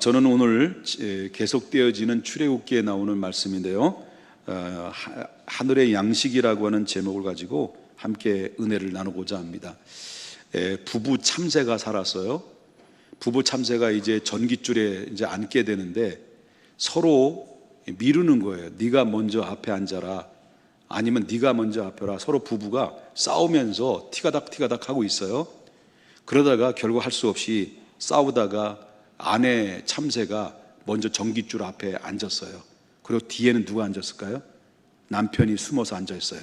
저는 오늘 계속되어지는 출애굽기에 나오는 말씀인데요. 하늘의 양식이라고 하는 제목을 가지고 함께 은혜를 나누고자 합니다. 부부 참새가 살았어요. 부부 참새가 이제 전깃줄에 이제 앉게 되는데 서로 미루는 거예요. 네가 먼저 앞에 앉아라, 아니면 네가 먼저 앞에 라. 서로 부부가 싸우면서 티가닥 하고 있어요. 그러다가 결국 할 수 없이 싸우다가 아내 참새가 먼저 전깃줄 앞에 앉았어요. 그리고 뒤에는 누가 앉았을까요? 남편이 숨어서 앉아 있어요.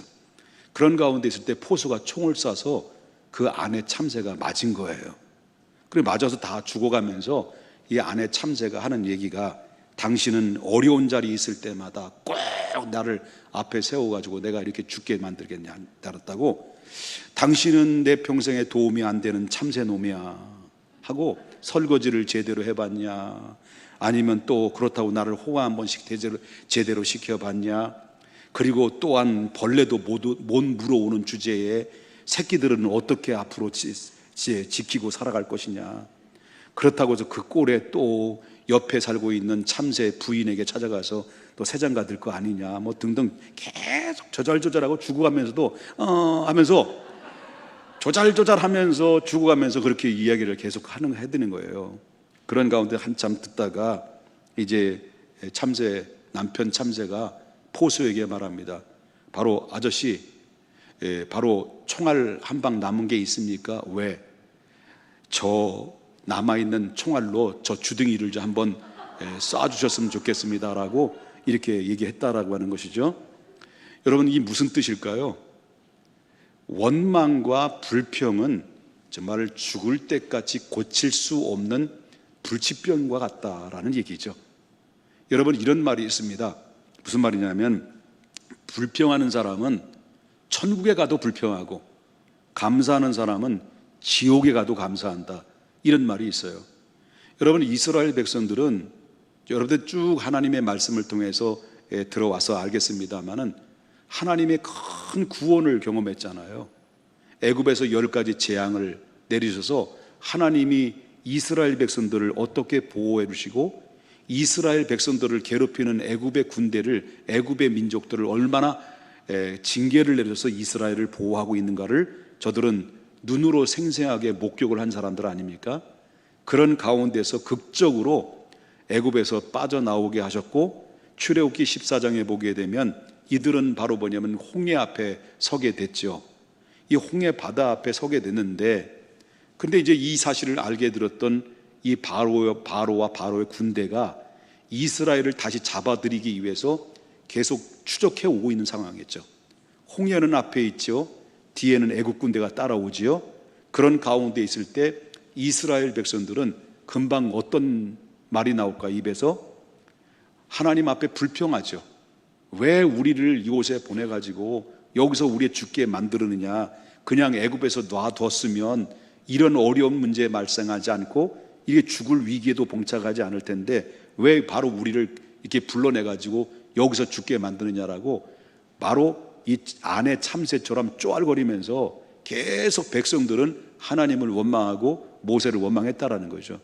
그런 가운데 있을 때 포수가 총을 쏴서 그 아내 참새가 맞은 거예요. 그리고 맞아서 다 죽어가면서 이 아내 참새가 하는 얘기가, 당신은 어려운 자리에 있을 때마다 꼭 나를 앞에 세워가지고 내가 이렇게 죽게 만들겠냐 알았다고, 당신은 내 평생에 도움이 안 되는 참새놈이야 하고, 설거지를 제대로 해봤냐, 아니면 또 그렇다고 나를 호가 한 번씩 제대로 시켜봤냐, 그리고 또한 벌레도 못 물어오는 주제에 새끼들은 어떻게 앞으로 지키고 살아갈 것이냐, 그렇다고 해서 그 꼴에 또 옆에 살고 있는 참새 부인에게 찾아가서 또 새장가 들 거 아니냐, 뭐 등등 계속 조잘조잘하고 죽어가면서도 하면서 조잘조잘하면서 죽어가면서 그렇게 이야기를 계속 해드는 거예요. 그런 가운데 한참 듣다가 이제 남편 참새가 포수에게 말합니다. 바로 아저씨, 바로 총알 한 방 남은 게 있습니까? 왜? 저 남아있는 총알로 저 주둥이를 좀 한번 쏴주셨으면 좋겠습니다 라고 이렇게 얘기했다라고 하는 것이죠. 여러분, 이게 무슨 뜻일까요? 원망과 불평은 정말 죽을 때까지 고칠 수 없는 불치병과 같다라는 얘기죠. 여러분, 이런 말이 있습니다. 무슨 말이냐면, 불평하는 사람은 천국에 가도 불평하고 감사하는 사람은 지옥에 가도 감사한다, 이런 말이 있어요. 여러분, 이스라엘 백성들은 여러분들 쭉 하나님의 말씀을 통해서 들어와서 알겠습니다만은 하나님의 큰 구원을 경험했잖아요. 애굽에서 10가지 재앙을 내리셔서 하나님이 이스라엘 백성들을 어떻게 보호해 주시고, 이스라엘 백성들을 괴롭히는 애굽의 군대를, 애굽의 민족들을 얼마나 징계를 내려서 이스라엘을 보호하고 있는가를 저들은 눈으로 생생하게 목격을 한 사람들 아닙니까? 그런 가운데서 극적으로 애굽에서 빠져나오게 하셨고, 출애굽기 14장에 보게 되면 이들은 바로 뭐냐면 홍해 앞에 서게 됐죠. 이 홍해 바다 앞에 서게 됐는데, 근데 이제 이 사실을 알게 들었던 이 바로와 바로의 군대가 이스라엘을 다시 잡아들이기 위해서 계속 추적해 오고 있는 상황이었죠. 홍해는 앞에 있죠. 뒤에는 애국 군대가 따라오지요. 그런 가운데 있을 때 이스라엘 백성들은 금방 어떤 말이 나올까, 입에서? 하나님 앞에 불평하죠. 왜 우리를 이곳에 보내가지고 여기서 우리 죽게 만들었느냐, 그냥 애굽에서 놔뒀으면 이런 어려운 문제에 발생하지 않고 이게 죽을 위기에도 봉착하지 않을 텐데 왜 바로 우리를 이렇게 불러내가지고 여기서 죽게 만드느냐라고, 바로 이 아내 참새처럼 쪼알거리면서 계속 백성들은 하나님을 원망하고 모세를 원망했다라는 거죠.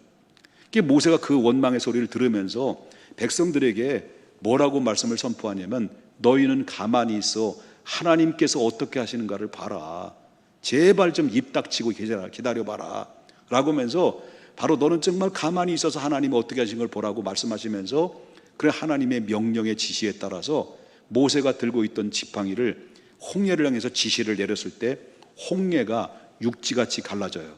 모세가 그 원망의 소리를 들으면서 백성들에게 뭐라고 말씀을 선포하냐면, 너희는 가만히 있어 하나님께서 어떻게 하시는가를 봐라, 제발 좀 입 닥치고 기다려봐라 라고 하면서, 바로 너는 정말 가만히 있어서 하나님이 어떻게 하신 걸 보라고 말씀하시면서, 그래 하나님의 명령의 지시에 따라서 모세가 들고 있던 지팡이를 홍해를 향해서 지시를 내렸을 때 홍해가 육지같이 갈라져요.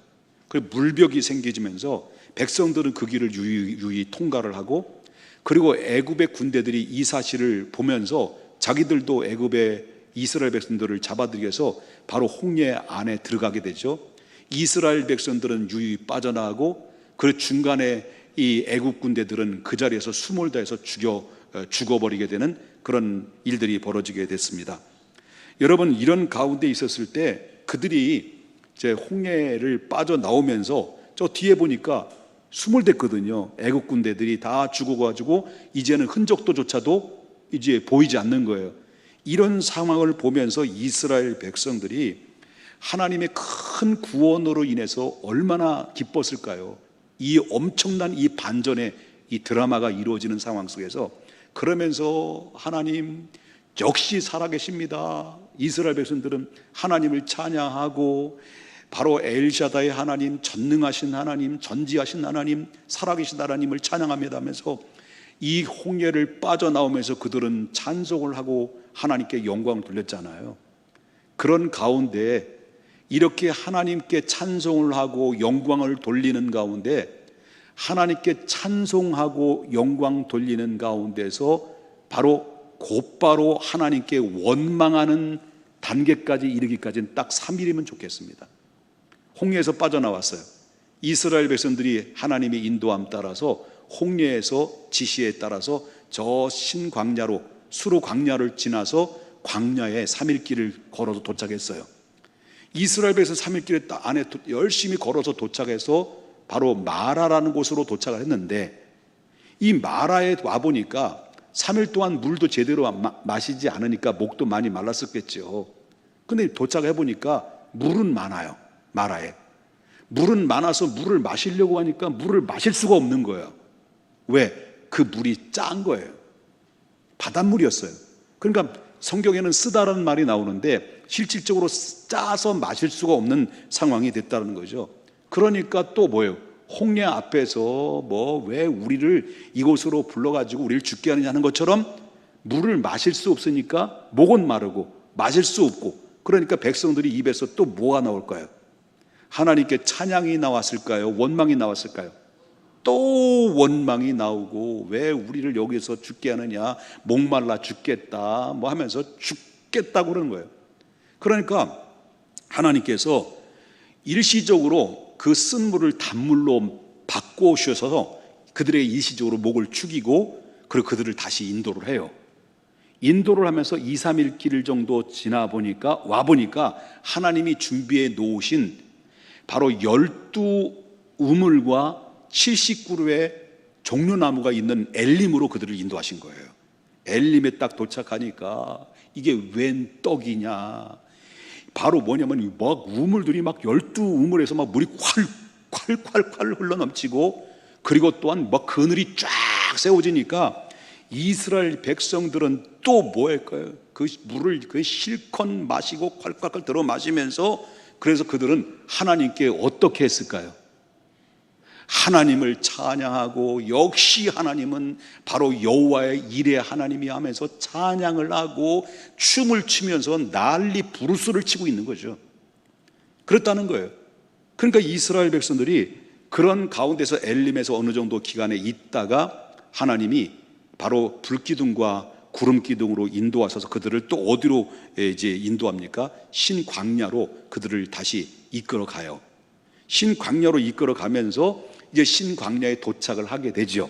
그리고 물벽이 생기면서 백성들은 그 길을 유유히 통과를 하고, 그리고 애굽의 군대들이 이 사실을 보면서 자기들도 애굽의 이스라엘 백성들을 잡아들이기 위해서 바로 홍해 안에 들어가게 되죠. 이스라엘 백성들은 유유히 빠져나가고, 그 중간에 이 애굽 군대들은 그 자리에서 숨을 다해서 죽어버리게 되는 그런 일들이 벌어지게 됐습니다. 여러분, 이런 가운데 있었을 때 그들이 이제 홍해를 빠져나오면서 저 뒤에 보니까 숨을 댔거든요. 애국 군대들이 다 죽어가지고 이제는 흔적도조차도 이제 보이지 않는 거예요. 이런 상황을 보면서 이스라엘 백성들이 하나님의 큰 구원으로 인해서 얼마나 기뻤을까요? 이 엄청난 이 반전의 이 드라마가 이루어지는 상황 속에서, 그러면서 하나님 역시 살아계십니다. 이스라엘 백성들은 하나님을 찬양하고 바로 엘샤다의 하나님, 전능하신 하나님, 전지하신 하나님, 살아계신 하나님을 찬양합니다 하면서 이 홍해를 빠져나오면서 그들은 찬송을 하고 하나님께 영광을 돌렸잖아요. 그런 가운데 이렇게 하나님께 찬송을 하고 영광을 돌리는 가운데, 하나님께 찬송하고 영광 돌리는 가운데서 곧바로 하나님께 원망하는 단계까지 이르기까지는 딱 3일이면 좋겠습니다. 홍해에서 빠져나왔어요. 이스라엘 백성들이 하나님의 인도함 따라서 홍해에서 지시에 따라서 저 신광야로, 수로 광야를 지나서 광야에 3일 길을 걸어서 도착했어요. 이스라엘 백성 3일 길에 안에 열심히 걸어서 도착해서 바로 마라라는 곳으로 도착을 했는데, 이 마라에 와보니까 3일 동안 물도 제대로 마시지 않으니까 목도 많이 말랐었겠죠. 근데 도착해보니까 물은 많아요. 마라에 물은 많아서 물을 마시려고 하니까 물을 마실 수가 없는 거예요. 왜? 그 물이 짠 거예요. 바닷물이었어요. 그러니까 성경에는 쓰다라는 말이 나오는데 실질적으로 짜서 마실 수가 없는 상황이 됐다는 거죠. 그러니까 또 뭐예요? 홍해 앞에서 왜 우리를 이곳으로 불러가지고 우리를 죽게 하느냐 는 것처럼 물을 마실 수 없으니까 목은 마르고 마실 수 없고, 그러니까 백성들이 입에서 또 뭐가 나올까요? 하나님께 찬양이 나왔을까요? 원망이 나왔을까요? 또 원망이 나오고, 왜 우리를 여기서 죽게 하느냐, 목말라 죽겠다 하면서 죽겠다고 그러는 거예요. 그러니까 하나님께서 일시적으로 그 쓴 물을 단물로 바꿔오셔서 그들의 일시적으로 목을 축이고, 그리고 그들을 다시 인도를 해요. 인도를 하면서 2, 3일 길 정도 와보니까 하나님이 준비해 놓으신 바로 12우물과 70그루의 종려나무가 있는 엘림으로 그들을 인도하신 거예요. 엘림에 딱 도착하니까 이게 웬 떡이냐, 바로 뭐냐면 막 우물들이 막 12우물에서 막 물이 콸콸콸콸 흘러넘치고, 그리고 또한 막 그늘이 쫙 세워지니까 이스라엘 백성들은 또 뭐 할까요? 그 물을 실컷 마시고 콸콸콸 들어 마시면서, 그래서 그들은 하나님께 어떻게 했을까요? 하나님을 찬양하고, 역시 하나님은 바로 여호와의 일의 하나님이 하면서 찬양을 하고 춤을 추면서 난리 부르스를 치고 있는 거죠. 그렇다는 거예요. 그러니까 이스라엘 백성들이 그런 가운데서 엘림에서 어느 정도 기간에 있다가 하나님이 바로 불기둥과 구름기둥으로 인도하셔서 그들을 또 어디로 이제 인도합니까? 신광야로 그들을 다시 이끌어 가요. 신광야로 이끌어 가면서 이제 신광야에 도착을 하게 되죠.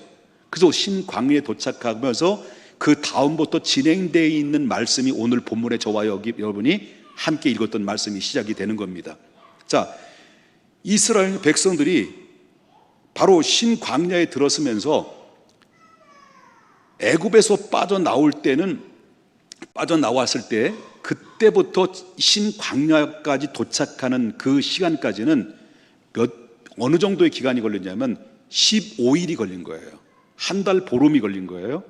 그래서 신광야에 도착하면서 그 다음부터 진행되어 있는 말씀이 오늘 본문에 저와 여러분이 함께 읽었던 말씀이 시작이 되는 겁니다. 자, 이스라엘 백성들이 바로 신광야에 들어서면서 애굽에서 빠져나왔을 때, 그때부터 신광야까지 도착하는 그 시간까지는 어느 정도의 기간이 걸렸냐면 15일이 걸린 거예요. 한 달 보름이 걸린 거예요.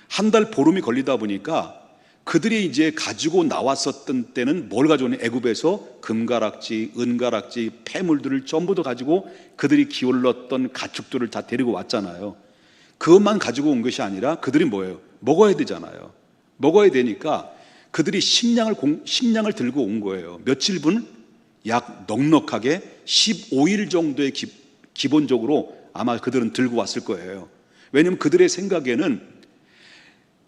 한 달 보름이 걸리다 보니까 그들이 이제 가지고 나왔었던 때는 뭘 가져오냐, 애굽에서 금가락지, 은가락지, 폐물들을 전부 다 가지고 그들이 기울렀던 가축들을 다 데리고 왔잖아요. 그것만 가지고 온 것이 아니라 그들이 뭐예요? 먹어야 되잖아요. 먹어야 되니까 그들이 식량을 들고 온 거예요. 며칠분? 약 넉넉하게 15일 정도의 기본적으로 아마 그들은 들고 왔을 거예요. 왜냐하면 그들의 생각에는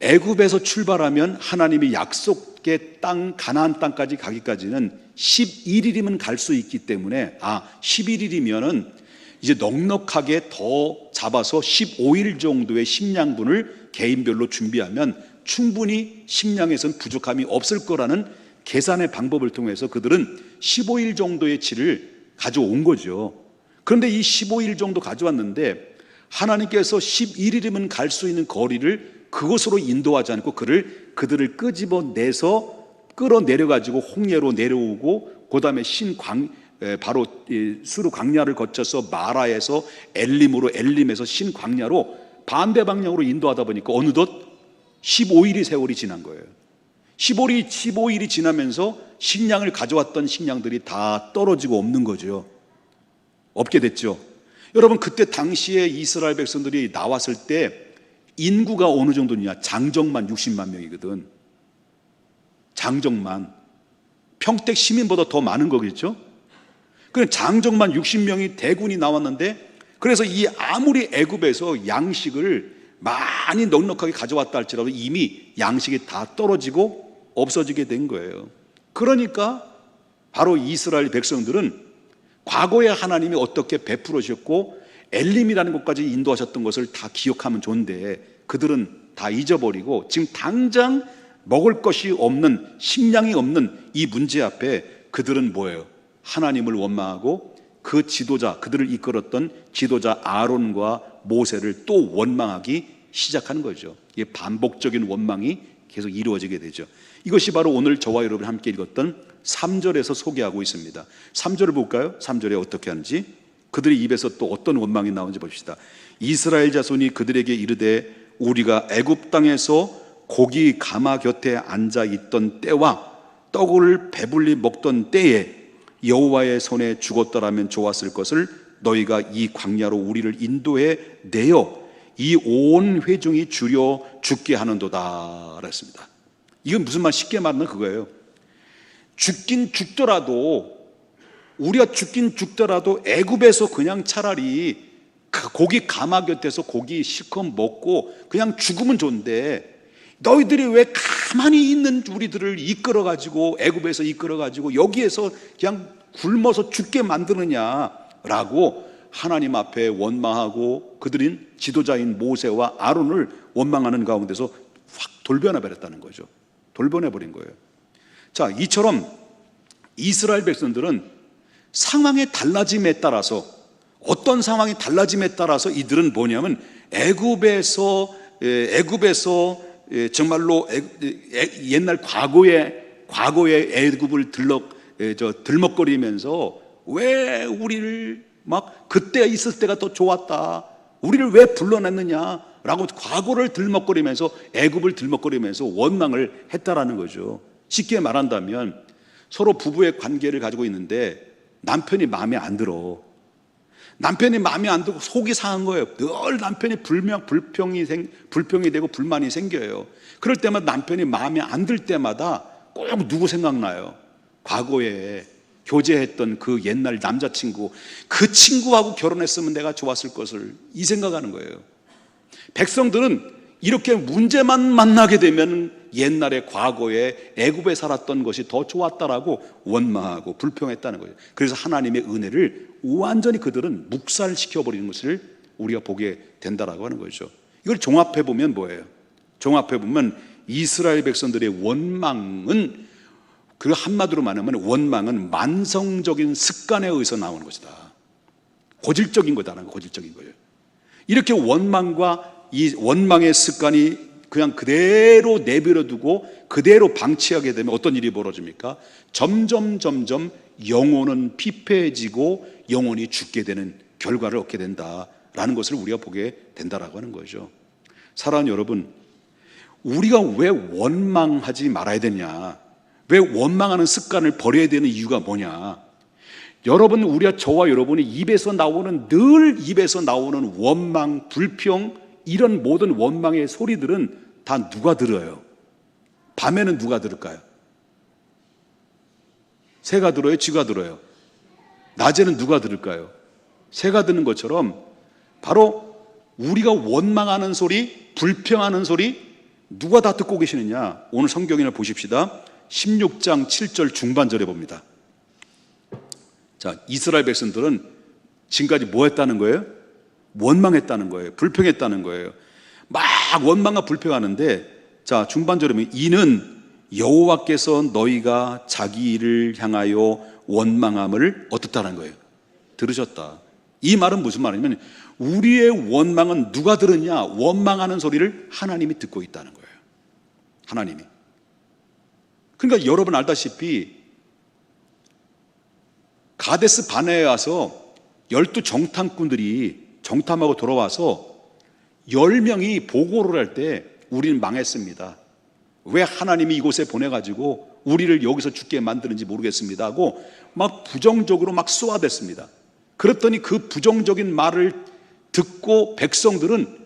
애굽에서 출발하면 하나님이 약속의 땅, 가나안 땅까지 가기까지는 11일이면 갈 수 있기 때문에 11일이면은 이제 넉넉하게 더 잡아서 15일 정도의 식량분을 개인별로 준비하면 충분히 식량에선 부족함이 없을 거라는 계산의 방법을 통해서 그들은 15일 정도의 질을 가져온 거죠. 그런데 이 15일 정도 가져왔는데 하나님께서 11일이면 갈 수 있는 거리를 그것으로 인도하지 않고 그들을 끄집어내서 끌어내려가지고 홍해로 내려오고, 그 다음에 바로 수르 광야를 거쳐서 마라에서 엘림으로, 엘림에서 신 광야로 반대 방향으로 인도하다 보니까 어느덧 15일이 세월이 지난 거예요. 15일이 지나면서 식량을 가져왔던 식량들이 다 떨어지고 없는 거죠. 없게 됐죠. 여러분, 그때 당시에 이스라엘 백성들이 나왔을 때 인구가 어느 정도냐? 장정만 60만 명이거든. 장정만. 평택 시민보다 더 많은 거겠죠. 그냥 장정만 60명이 대군이 나왔는데, 그래서 이 아무리 애굽에서 양식을 많이 넉넉하게 가져왔다 할지라도 이미 양식이 다 떨어지고 없어지게 된 거예요. 그러니까 바로 이스라엘 백성들은 과거에 하나님이 어떻게 베풀으셨고 엘림이라는 곳까지 인도하셨던 것을 다 기억하면 좋은데, 그들은 다 잊어버리고 지금 당장 먹을 것이 없는, 식량이 없는 이 문제 앞에 그들은 뭐예요? 하나님을 원망하고 그 지도자, 그들을 이끌었던 지도자 아론과 모세를 또 원망하기 시작하는 거죠. 이게 반복적인 원망이 계속 이루어지게 되죠. 이것이 바로 오늘 저와 여러분이 함께 읽었던 3절에서 소개하고 있습니다. 3절을 볼까요? 3절에 어떻게 하는지, 그들의 입에서 또 어떤 원망이 나오는지 봅시다. 이스라엘 자손이 그들에게 이르되 우리가 애굽 땅에서 고기 가마 곁에 앉아 있던 때와 떡을 배불리 먹던 때에 여호와의 손에 죽었더라면 좋았을 것을 너희가 이 광야로 우리를 인도해 내어 이 온 회중이 줄여 죽게 하는도다 그랬습니다. 이건 무슨 말, 쉽게 말하면 그거예요. 죽긴 죽더라도, 우리가 죽긴 죽더라도 애굽에서 그냥 차라리 고기 가마 곁에서 고기 실컷 먹고 그냥 죽으면 좋은데, 너희들이 왜 가만히 있는 우리들을 이끌어가지고, 애굽에서 이끌어가지고 여기에서 그냥 굶어서 죽게 만드느냐라고 하나님 앞에 원망하고 그들인 지도자인 모세와 아론을 원망하는 가운데서 확 돌변해 버렸다는 거죠. 돌변해 버린 거예요. 자, 이처럼 이스라엘 백성들은 상황의 달라짐에 따라서, 어떤 상황이 달라짐에 따라서 이들은 뭐냐면 애굽에서 정말로 옛날 과거의 애굽을 들먹거리면서 왜 우리를 막 그때 있을 때가 더 좋았다, 우리를 왜 불러냈느냐라고 과거를 들먹거리면서, 애굽을 들먹거리면서 원망을 했다라는 거죠. 쉽게 말한다면 서로 부부의 관계를 가지고 있는데 남편이 마음에 안 들어. 남편이 마음에 안 들고 속이 상한 거예요. 늘 남편이 불평이 되고 불만이 생겨요. 그럴 때마다 남편이 마음에 안 들 때마다 꼭 누구 생각나요? 과거에 교제했던 그 옛날 남자친구, 그 친구하고 결혼했으면 내가 좋았을 것을, 이 생각하는 거예요. 백성들은 이렇게 문제만 만나게 되면 옛날에 과거에 애굽에 살았던 것이 더 좋았다라고 원망하고 불평했다는 거예요. 그래서 하나님의 은혜를 완전히 그들은 묵살시켜버리는 것을 우리가 보게 된다라고 하는 거죠. 이걸 종합해 보면 뭐예요? 종합해 보면 이스라엘 백성들의 원망은, 그 한마디로 말하면 원망은 만성적인 습관에 의해서 나오는 것이다. 고질적인 거다라는 거, 고질적인 거예요. 이렇게 원망과 이 원망의 습관이 그냥 그대로 내버려 두고 그대로 방치하게 되면 어떤 일이 벌어집니까? 점점 영혼은 피폐해지고 영혼이 죽게 되는 결과를 얻게 된다라는 것을 우리가 보게 된다라고 하는 거죠. 사랑하는 여러분, 우리가 왜 원망하지 말아야 되냐, 왜 원망하는 습관을 버려야 되는 이유가 뭐냐? 여러분, 저와 여러분이 늘 입에서 나오는 원망, 불평, 이런 모든 원망의 소리들은 다 누가 들어요? 밤에는 누가 들을까요? 새가 들어요? 쥐가 들어요? 낮에는 누가 들을까요? 새가 듣는 것처럼 바로 우리가 원망하는 소리, 불평하는 소리, 누가 다 듣고 계시느냐? 오늘 성경을 보십시다. 16장 7절 중반절에 봅니다. 자, 이스라엘 백성들은 지금까지 뭐 했다는 거예요? 원망했다는 거예요. 불평했다는 거예요. 막 원망과 불평하는데, 자, 중반절에 보면 이는 여호와께서 너희가 자기 일을 향하여 원망함을 어떻다는 거예요? 들으셨다. 이 말은 무슨 말이냐면 우리의 원망은 누가 들었냐? 원망하는 소리를 하나님이 듣고 있다는 거예요. 하나님이. 그러니까 여러분 알다시피 가데스 바네에 와서 12 정탐꾼들이 정탐하고 돌아와서 10명이 보고를 할 때 우리는 망했습니다. 왜 하나님이 이곳에 보내가지고 우리를 여기서 죽게 만드는지 모르겠습니다 하고 막 부정적으로 막 쏘아댔습니다. 그랬더니 그 부정적인 말을 듣고 백성들은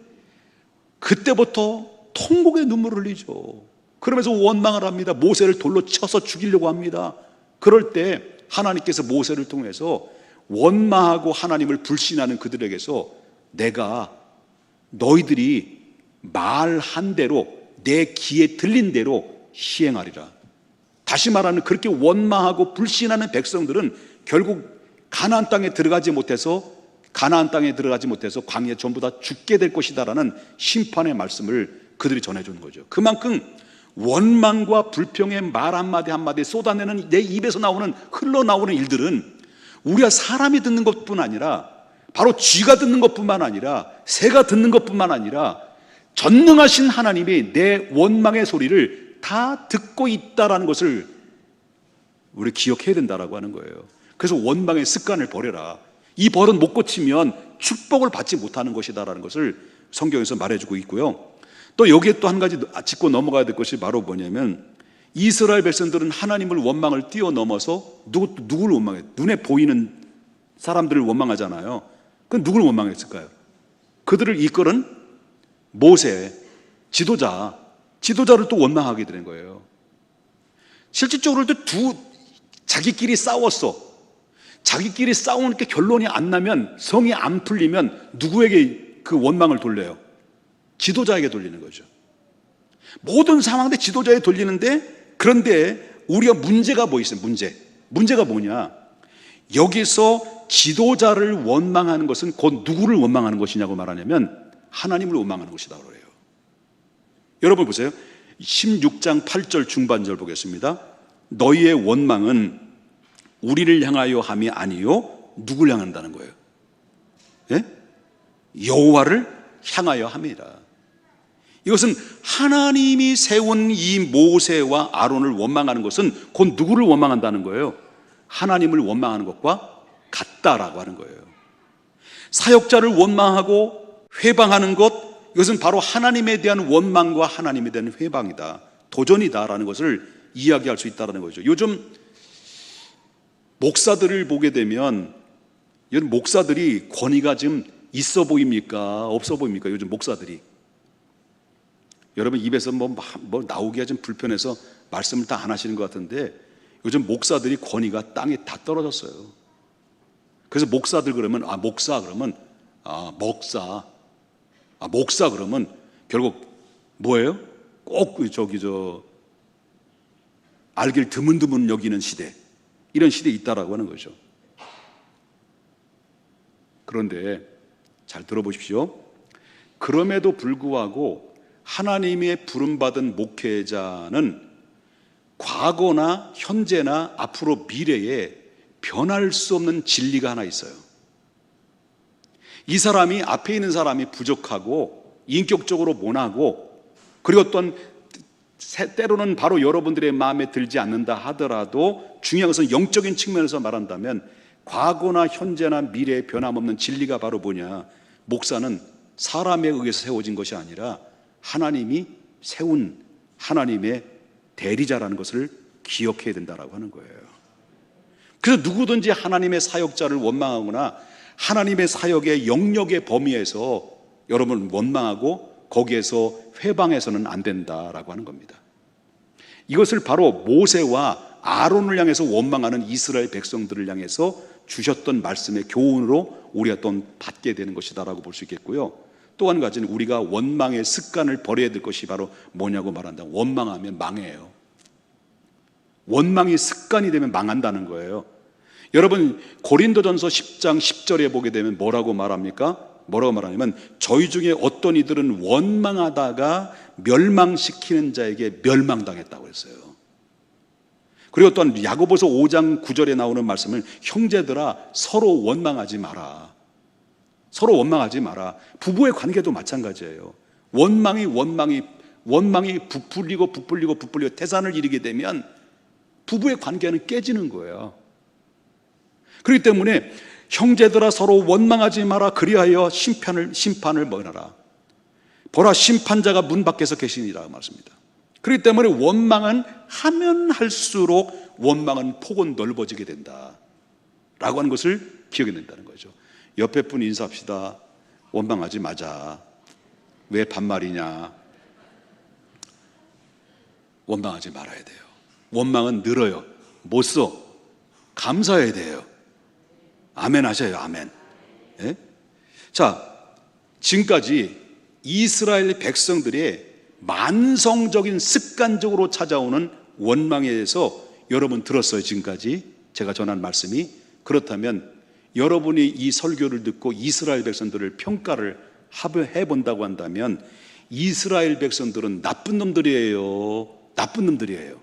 그때부터 통곡의 눈물을 흘리죠. 그러면서 원망을 합니다. 모세를 돌로 쳐서 죽이려고 합니다. 그럴 때 하나님께서 모세를 통해서 원망하고 하나님을 불신하는 그들에게서 내가 너희들이 말한 대로 내 귀에 들린 대로 시행하리라. 다시 말하는 그렇게 원망하고 불신하는 백성들은 결국 가나안 땅에 들어가지 못해서 광야에 전부 다 죽게 될 것이다라는 심판의 말씀을 그들이 전해주는 거죠. 그만큼 원망과 불평의 말 한마디 한마디 쏟아내는 내 입에서 흘러나오는 일들은 우리가 사람이 듣는 것뿐 아니라 바로 쥐가 듣는 것뿐만 아니라 새가 듣는 것뿐만 아니라 전능하신 하나님이 내 원망의 소리를 다 듣고 있다라는 것을 우리 기억해야 된다라고 하는 거예요. 그래서 원망의 습관을 버려라. 이 버릇 못 고치면 축복을 받지 못하는 것이다라는 것을 성경에서 말해주고 있고요. 또 여기에 또 한 가지 짚고 넘어가야 될 것이 바로 뭐냐면 이스라엘 백성들은 하나님을 원망을 뛰어넘어서 누구를 원망해요? 눈에 보이는 사람들을 원망하잖아요. 그럼 누구를 원망했을까요? 그들을 이끌은 모세, 지도자를 또 원망하게 되는 거예요. 실질적으로 자기끼리 싸웠어. 자기끼리 싸우니까 결론이 안 나면, 성이 안 풀리면 누구에게 그 원망을 돌려요? 지도자에게 돌리는 거죠. 모든 상황대 지도자에 돌리는데, 그런데 우리가 문제가 뭐 있어요? 문제가 뭐냐? 여기서 지도자를 원망하는 것은 곧 누구를 원망하는 것이냐고 말하냐면 하나님을 원망하는 것이다 그래요. 여러분 보세요. 16장 8절 중반절 보겠습니다. 너희의 원망은 우리를 향하여 함이 아니요 누구를 향한다는 거예요? 예? 여호와를 향하여 함이라. 이것은 하나님이 세운 이 모세와 아론을 원망하는 것은 곧 누구를 원망한다는 거예요? 하나님을 원망하는 것과 같다라고 하는 거예요. 사역자를 원망하고 회방하는 것, 이것은 바로 하나님에 대한 원망과 하나님에 대한 회방이다, 도전이다라는 것을 이야기할 수 있다는 거죠. 요즘 목사들을 보게 되면 요즘 목사들이 권위가 좀 있어 보입니까? 없어 보입니까? 요즘 목사들이. 여러분 입에서 뭐 나오기가 좀 불편해서 말씀을 다 안 하시는 것 같은데 요즘 목사들이 권위가 땅에 다 떨어졌어요. 그래서 목사들 그러면 목사 그러면 목사 그러면 결국 뭐예요? 꼭 알길 드문드문 여기는 시대, 이런 시대에 있다라고 하는 거죠. 그런데 잘 들어보십시오. 그럼에도 불구하고 하나님의 부름받은 목회자는 과거나 현재나 앞으로 미래에 변할 수 없는 진리가 하나 있어요. 이 사람이, 앞에 있는 사람이 부족하고 인격적으로 모나고 그리고 어떤 때로는 바로 여러분들의 마음에 들지 않는다 하더라도 중요한 것은 영적인 측면에서 말한다면 과거나 현재나 미래에 변함없는 진리가 바로 뭐냐? 목사는 사람에 의해서 세워진 것이 아니라 하나님이 세운 하나님의 대리자라는 것을 기억해야 된다라고 하는 거예요. 그래서 누구든지 하나님의 사역자를 원망하거나 하나님의 사역의 영역의 범위에서 여러분 원망하고 거기에서 회방해서는 안 된다라고 하는 겁니다. 이것을 바로 모세와 아론을 향해서 원망하는 이스라엘 백성들을 향해서 주셨던 말씀의 교훈으로 우리가 또 받게 되는 것이다라고 볼 수 있겠고요. 또 한 가지는 우리가 원망의 습관을 버려야 될 것이 바로 뭐냐고 말한다. 원망하면 망해요. 원망이 습관이 되면 망한다는 거예요. 여러분 고린도전서 10장 10절에 보게 되면 뭐라고 말합니까? 뭐라고 말하냐면 저희 중에 어떤 이들은 원망하다가 멸망시키는 자에게 멸망당했다고 했어요. 그리고 또한 야고보서 5장 9절에 나오는 말씀을 형제들아 서로 원망하지 마라. 서로 원망하지 마라. 부부의 관계도 마찬가지예요. 원망이 부풀리고 태산을 이루게 되면 부부의 관계는 깨지는 거예요. 그렇기 때문에 형제들아 서로 원망하지 마라. 그리하여 심판을 면하라. 보라, 심판자가 문 밖에서 계시니라 말씀입니다. 그렇기 때문에 원망은 하면 할수록 원망은 폭은 넓어지게 된다 라고 하는 것을 기억해야 된다는 거죠. 옆에 분 인사합시다. 원망하지 마자. 왜 반말이냐? 원망하지 말아야 돼요. 원망은 늘어요. 못 써. 감사해야 돼요. 아멘 하셔요. 아멘. 예? 자, 지금까지 이스라엘 백성들의 만성적인 습관적으로 찾아오는 원망에 대해서 여러분 들었어요. 지금까지 제가 전한 말씀이. 그렇다면 여러분이 이 설교를 듣고 이스라엘 백성들을 평가를 해본다고 한다면 이스라엘 백성들은 나쁜 놈들이에요. 나쁜 놈들이에요.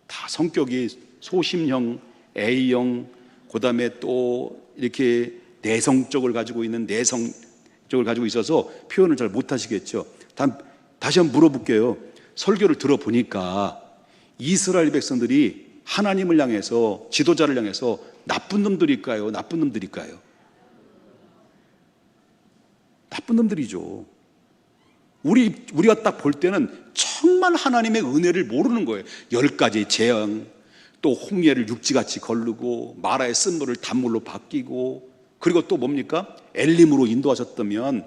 다 성격이 소심형, A형, 그 다음에 또 이렇게 내성적을 가지고 있는 내성적을 가지고 있어서 표현을 잘 못하시겠죠. 다시 한번 물어볼게요. 설교를 들어보니까 이스라엘 백성들이 하나님을 향해서, 지도자를 향해서 나쁜 놈들일까요? 나쁜 놈들일까요? 나쁜 놈들이죠. 우리가 딱 볼 때는 정말 하나님의 은혜를 모르는 거예요. 10가지 재앙, 또 홍해를 육지같이 걸르고 마라의 쓴물을 단물로 바뀌고, 그리고 또 뭡니까? 엘림으로 인도하셨다면,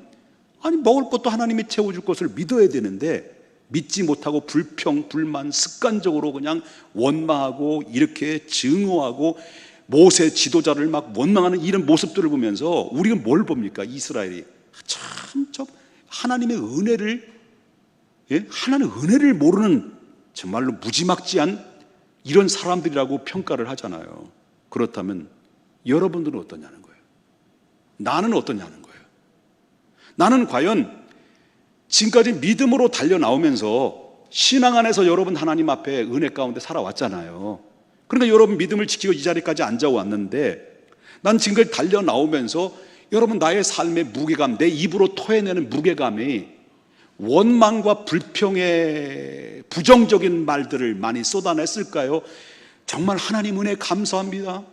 아니 먹을 것도 하나님이 채워줄 것을 믿어야 되는데 믿지 못하고 불평, 불만, 습관적으로 그냥 원망하고 이렇게 증오하고 모세 지도자를 막 원망하는 이런 모습들을 보면서 우리가 뭘 봅니까? 이스라엘이 참 하나님의 은혜를, 하나님의 은혜를 모르는 정말로 무지막지한 이런 사람들이라고 평가를 하잖아요. 그렇다면 여러분들은 어떠냐는 거예요. 나는 어떠냐는 거예요. 나는 과연 지금까지 믿음으로 달려나오면서 신앙 안에서 여러분 하나님 앞에 은혜 가운데 살아왔잖아요. 그런데 여러분 믿음을 지키고 이 자리까지 앉아왔는데, 난 지금까지 달려나오면서 여러분 나의 삶의 무게감, 내 입으로 토해내는 무게감이 원망과 불평의 부정적인 말들을 많이 쏟아냈을까요? 정말 하나님 은혜 감사합니다.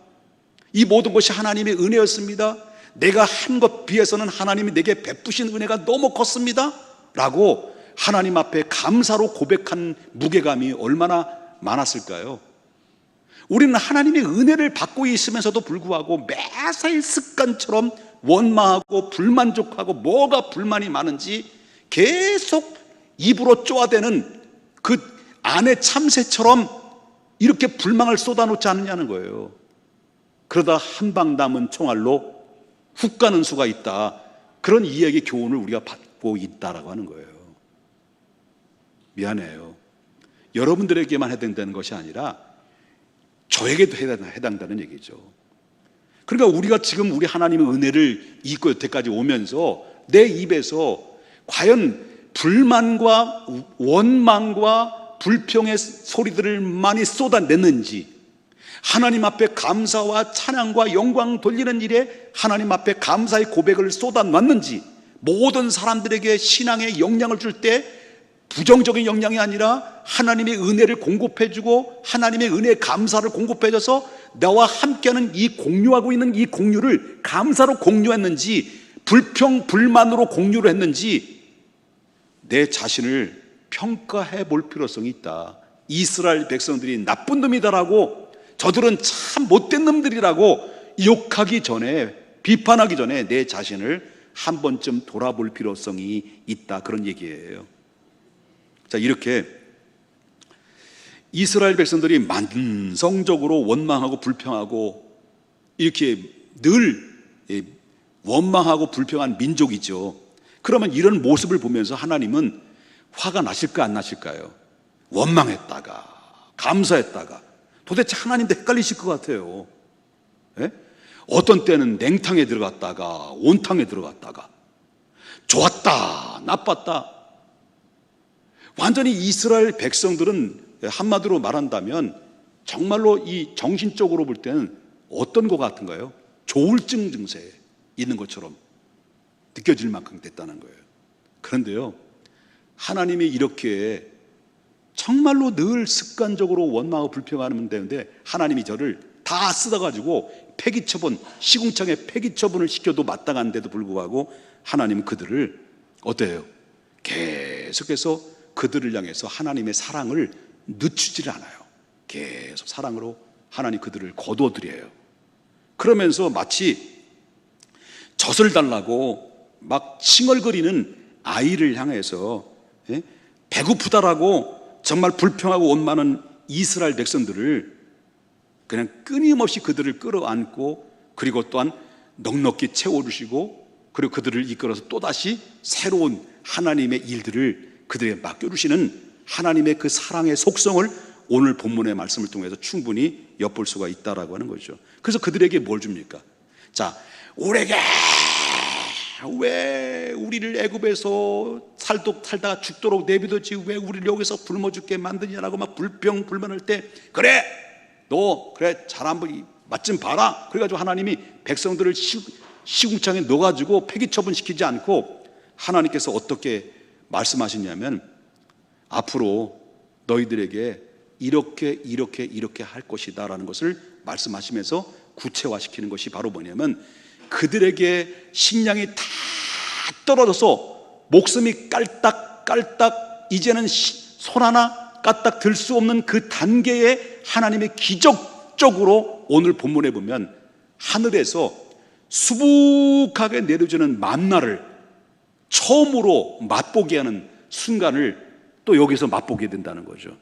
이 모든 것이 하나님의 은혜였습니다. 내가 한 것 비해서는 하나님이 내게 베푸신 은혜가 너무 컸습니다 라고 하나님 앞에 감사로 고백한 무게감이 얼마나 많았을까요? 우리는 하나님의 은혜를 받고 있으면서도 불구하고 매사일 습관처럼 원망하고 불만족하고 뭐가 불만이 많은지 계속 입으로 쪼아대는 그 안의 참새처럼 이렇게 불망을 쏟아놓지 않느냐는 거예요. 그러다 한 방 남은 총알로 훅 가는 수가 있다. 그런 이야기 교훈을 우리가 받고 있다라고 하는 거예요. 미안해요. 여러분들에게만 해당되는 것이 아니라 저에게도 해당되는 얘기죠. 그러니까 우리가 지금 우리 하나님의 은혜를 잊고 여태까지 오면서 내 입에서 과연 불만과 원망과 불평의 소리들을 많이 쏟아냈는지, 하나님 앞에 감사와 찬양과 영광 돌리는 일에 하나님 앞에 감사의 고백을 쏟아놨는지, 모든 사람들에게 신앙의 영향을 줄 때 부정적인 영향이 아니라 하나님의 은혜를 공급해주고 하나님의 은혜의 감사를 공급해줘서 나와 함께하는 이 공유하고 있는 이 공유를 감사로 공유했는지, 불평, 불만으로 공유를 했는지 내 자신을 평가해 볼 필요성이 있다. 이스라엘 백성들이 나쁜 놈이다라고, 저들은 참 못된 놈들이라고 욕하기 전에, 비판하기 전에 내 자신을 한 번쯤 돌아볼 필요성이 있다. 그런 얘기예요. 자, 이렇게 이스라엘 백성들이 만성적으로 원망하고 불평하고 이렇게 늘 원망하고 불평한 민족이죠. 그러면 이런 모습을 보면서 하나님은 화가 나실까 안 나실까요? 원망했다가 감사했다가 도대체 하나님도 헷갈리실 것 같아요. 예? 어떤 때는 냉탕에 들어갔다가 온탕에 들어갔다가, 좋았다 나빴다. 완전히 이스라엘 백성들은 한마디로 말한다면 정말로 이 정신적으로 볼 때는 어떤 것 같은가요? 조울증 증세에 있는 것처럼 느껴질 만큼 됐다는 거예요. 그런데요, 하나님이 이렇게 정말로 늘 습관적으로 원망하고 불평하면 되는데 하나님이 저를 다 쓰다가지고 폐기처분, 시궁창에 폐기처분을 시켜도 마땅한데도 불구하고 하나님은 그들을 어때요? 계속해서 그들을 향해서 하나님의 사랑을 늦추지를 않아요. 계속 사랑으로 하나님 그들을 거두어들여요. 그러면서 마치 젖을 달라고 막 칭얼거리는 아이를 향해서 배고프다라고 정말 불평하고 원망하는 이스라엘 백성들을 그냥 끊임없이 그들을 끌어안고 그리고 또한 넉넉히 채워주시고 그리고 그들을 이끌어서 또다시 새로운 하나님의 일들을 그들에게 맡겨주시는 하나님의 그 사랑의 속성을 오늘 본문의 말씀을 통해서 충분히 엿볼 수가 있다라고 하는 거죠. 그래서 그들에게 뭘 줍니까? 자, 우리에게 왜 우리를 애굽에서 살다가 죽도록 내비뒀지 왜 우리를 여기서 굶어 죽게 만드냐라고 막 불평불만할 때 그래 너 그래 잘 한번 맛 좀 봐라. 그래가지고 하나님이 백성들을 시궁창에 넣어가지고 폐기처분시키지 않고 하나님께서 어떻게 말씀하시냐면 앞으로 너희들에게 이렇게 할 것이다 라는 것을 말씀하시면서 구체화시키는 것이 바로 뭐냐면 그들에게 식량이 다 떨어져서 목숨이 깔딱깔딱 이제는 손 하나 까딱 들 수 없는 그 단계에 하나님의 기적적으로 오늘 본문에 보면 하늘에서 수북하게 내려주는 만나를 처음으로 맛보게 하는 순간을 또 여기서 맛보게 된다는 거죠.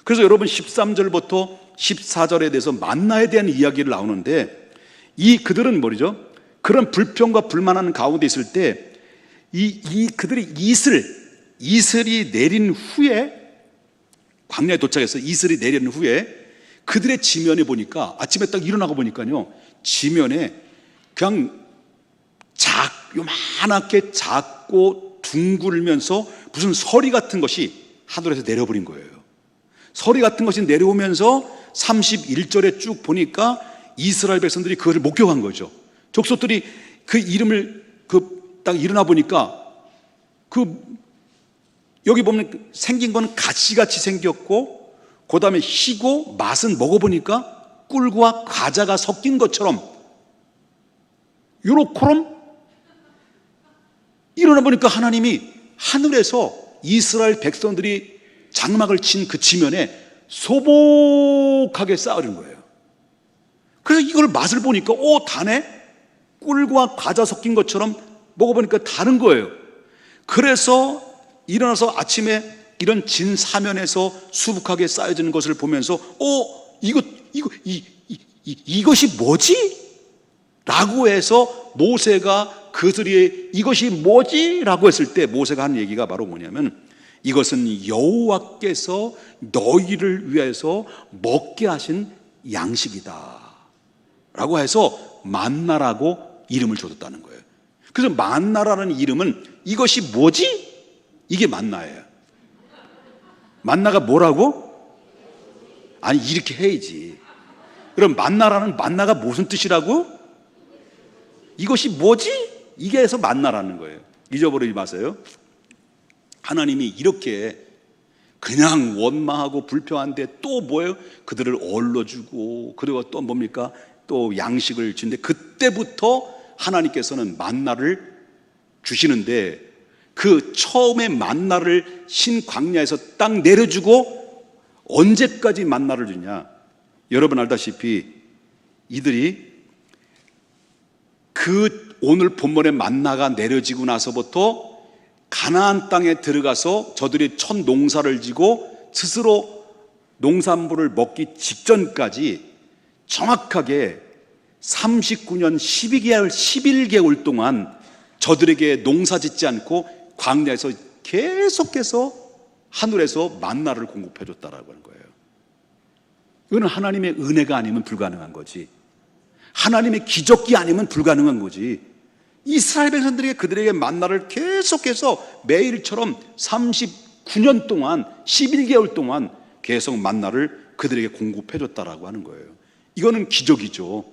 그래서 여러분 13절부터 14절에 대해서 만나에 대한 이야기를 나오는데 이 그들은 뭐죠? 그런 불평과 불만하는 가운데 있을 때 그들이 이슬이 내린 후에 광야에 도착해서 이슬이 내린 후에 그들의 지면에 보니까 아침에 딱 일어나고 보니까요 지면에 그냥 요만하게 작고 둥글면서 무슨 서리 같은 것이 하늘에서 내려버린 거예요. 서리 같은 것이 내려오면서 31절에 쭉 보니까 이스라엘 백성들이 그것을 목격한 거죠. 족속들이 그 이름을 딱 일어나 보니까 여기 보면 생긴 건 가시같이 생겼고 그 다음에 희고 맛은 먹어보니까 꿀과 과자가 섞인 것처럼 요렇게럼 일어나 보니까 하나님이 하늘에서 이스라엘 백성들이 장막을 친 그 지면에 소복하게 쌓아준 거예요. 그래서 이걸 맛을 보니까 다네? 꿀과 과자 섞인 것처럼 먹어보니까 다른 거예요. 그래서 일어나서 아침에 이런 진 사면에서 수북하게 쌓여지는 것을 보면서 이것이 뭐지? 라고 해서 모세가 그들이 이것이 뭐지? 라고 했을 때 모세가 하는 얘기가 바로 뭐냐면 이것은 여호와께서 너희를 위해서 먹게 하신 양식이다 라고 해서 만나라고 이름을 줘줬다는 거예요. 그래서 만나라는 이름은 이것이 뭐지? 이게 만나예요. 만나가 뭐라고? 아니 이렇게 해야지. 그럼 만나가 무슨 뜻이라고? 이것이 뭐지? 이게 해서 만나라는 거예요. 잊어버리지 마세요. 하나님이 이렇게 그냥 원망하고 불평한데 또 뭐예요? 그들을 얼러주고 그리고 또 뭡니까? 또 양식을 주는데 그때부터 하나님께서는 만나를 주시는데 그 처음에 만나를 신광야에서 딱 내려주고 언제까지 만나를 주냐? 여러분 알다시피 이들이 그 오늘 본문의 만나가 내려지고 나서부터 가나안 땅에 들어가서 저들이 첫 농사를 지고 스스로 농산물을 먹기 직전까지 정확하게 39년 11개월 동안 저들에게 농사 짓지 않고 광야에서 계속해서 하늘에서 만나를 공급해 줬다라고 하는 거예요. 이거는 하나님의 은혜가 아니면 불가능한 거지. 하나님의 기적이 아니면 불가능한 거지. 이스라엘 백성들에게 그들에게 만나를 계속해서 매일처럼 39년 동안 11개월 동안 계속 만나를 그들에게 공급해 줬다라고 하는 거예요. 이거는 기적이죠.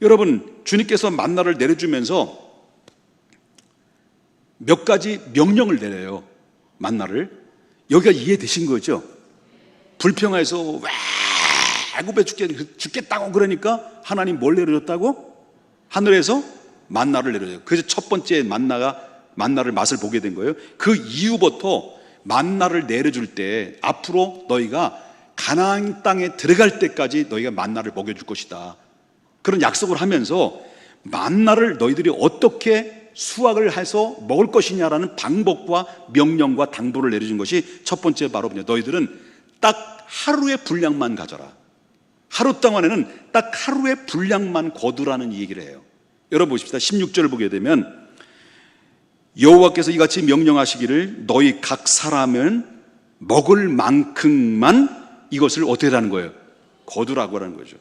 여러분 주님께서 만나를 내려주면서 몇 가지 명령을 내려요. 만나를. 여기가 이해되신 거죠? 불평해서 와 배고파 죽겠다고 그러니까 하나님 뭘 내려줬다고? 하늘에서 만나를 내려줘요. 그래서 첫 번째 만나를 맛을 보게 된 거예요. 그 이후부터 만나를 내려줄 때 앞으로 너희가 가나안 땅에 들어갈 때까지 너희가 만나를 먹여줄 것이다, 그런 약속을 하면서 만나를 너희들이 어떻게 수확을 해서 먹을 것이냐라는 방법과 명령과 당부를 내려준 것이 첫 번째, 바로 너희들은 딱 하루의 분량만 가져라. 하루 동안에는 딱 하루의 분량만 거두라는 얘기를 해요. 여러분 보십시다. 16절을 보게 되면 여호와께서 이같이 명령하시기를 너희 각 사람은 먹을 만큼만 이것을 어떻게 하는 거예요? 거두라고 하는 거죠.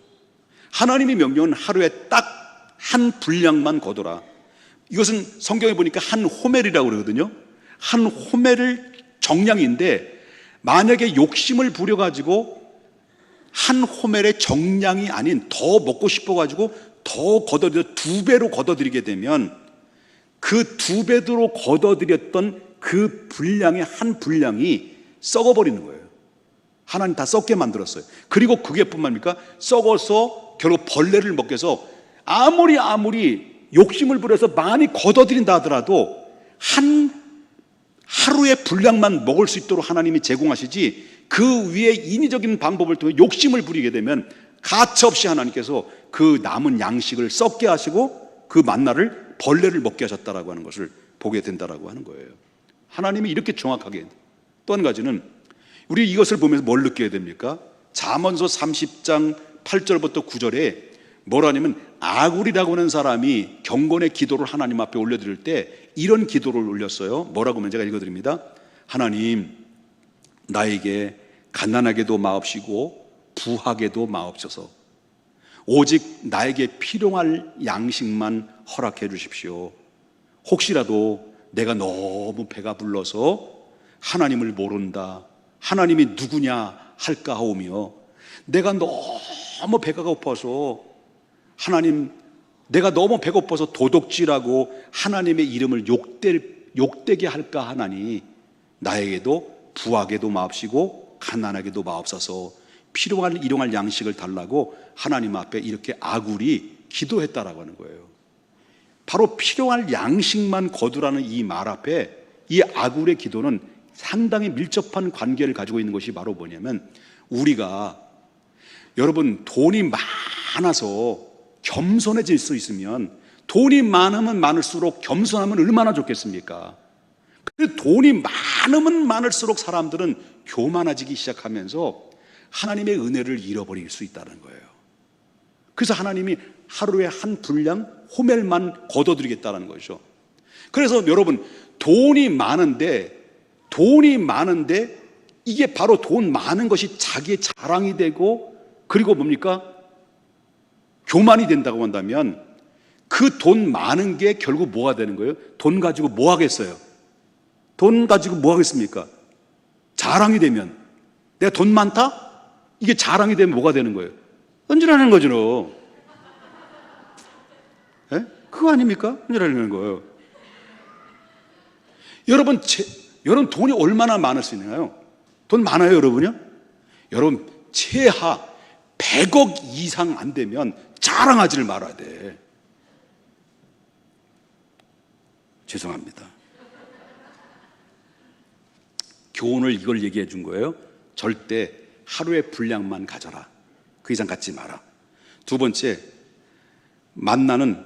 하나님의 명령은 하루에 딱 한 분량만 거두라. 이것은 성경에 보니까 한 호멜이라고 그러거든요. 한 호멜을 정량인데, 만약에 욕심을 부려가지고 한 호멜의 정량이 아닌 더 먹고 싶어가지고 더 걷어들여 2배로 걷어들이게 되면 그 2배로 걷어들였던 그 분량의 한 분량이 썩어버리는 거예요. 하나님 다 썩게 만들었어요. 그리고 그게 뿐만입니까? 썩어서 결국 벌레를 먹게 해서 아무리 욕심을 부려서 많이 걷어들인다 하더라도 하루의 분량만 먹을 수 있도록 하나님이 제공하시지, 그 위에 인위적인 방법을 통해 욕심을 부리게 되면 가차없이 하나님께서 그 남은 양식을 썩게 하시고 그 만나를 벌레를 먹게 하셨다라고 하는 것을 보게 된다라고 하는 거예요. 하나님이 이렇게 정확하게. 또 한 가지는 우리 이것을 보면서 뭘 느껴야 됩니까? 잠언서 30장 8절부터 9절에 뭐라냐면, 아굴이라고 하는 사람이 경건의 기도를 하나님 앞에 올려드릴 때 이런 기도를 올렸어요. 뭐라고 하면 제가 읽어드립니다. 하나님, 나에게 가난하게도 마옵시고 부하게도 마옵소서. 오직 나에게 필요할 양식만 허락해 주십시오. 혹시라도 내가 너무 배가 불러서 하나님을 모른다, 하나님이 누구냐 할까 하오며, 내가 너무 배가 고파서 하나님, 내가 너무 배고파서 도둑질하고 하나님의 이름을 욕되게 할까 하나니 나에게도 부하게도 마옵시고 가난하게도 마옵소서. 필요한 일용할 양식을 달라고 하나님 앞에 이렇게 아굴이 기도했다라고 하는 거예요. 바로 필요할 양식만 거두라는 이 말 앞에 이 아굴의 기도는 상당히 밀접한 관계를 가지고 있는 것이 바로 뭐냐면, 우리가 여러분 돈이 많아서 겸손해질 수 있으면, 돈이 많으면 많을수록 겸손하면 얼마나 좋겠습니까? 근데 돈이 많으면 많을수록 사람들은 교만해지기 시작하면서 하나님의 은혜를 잃어버릴 수 있다는 거예요. 그래서 하나님이 하루에 한 분량 호멜만 거둬드리겠다는 거죠. 그래서 여러분, 돈이 많은데 이게 바로 돈 많은 것이 자기의 자랑이 되고, 그리고 뭡니까? 교만이 된다고 한다면 그 돈 많은 게 결국 뭐가 되는 거예요? 돈 가지고 뭐 하겠어요? 돈 가지고 뭐 하겠습니까? 자랑이 되면, 내가 돈 많다? 이게 자랑이 되면 뭐가 되는 거예요? 은질하는 거죠. 예? 그거 아닙니까? 은질하는 거예요. 여러분 돈이 얼마나 많을 수 있나요? 돈 많아요, 여러분요? 여러분, 최하 100억 이상 안 되면 자랑하지를 말아야 돼. 죄송합니다. 교훈을 이걸 얘기해 준 거예요. 절대 하루의 분량만 가져라. 그 이상 갖지 마라. 두 번째, 만나는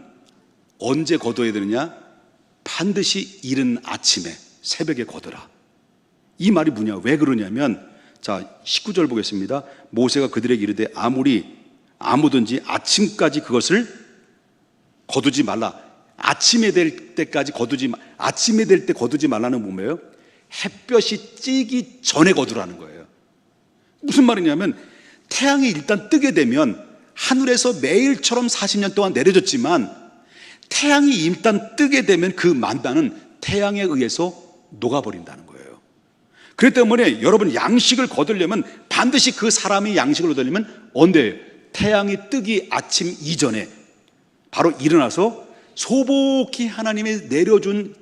언제 거둬야 되느냐? 반드시 이른 아침에, 새벽에 거둬라. 이 말이 뭐냐? 왜 그러냐면, 자, 19절 보겠습니다. 모세가 그들에게 이르되 아무든지 아침까지 그것을 거두지 말라. 아침에 될 때 거두지 말라는 뭐예요? 햇볕이 찌기 전에 거두라는 거예요. 무슨 말이냐면, 태양이 일단 뜨게 되면 하늘에서 매일처럼 40년 동안 내려졌지만, 태양이 일단 뜨게 되면 그 만나는 태양에 의해서 녹아버린다는 거예요. 그렇기 때문에 여러분, 양식을 거두려면 반드시 그 사람이 양식을 얻으려면 언제? 태양이 뜨기 아침 이전에 바로 일어나서 소복히 하나님이 내려준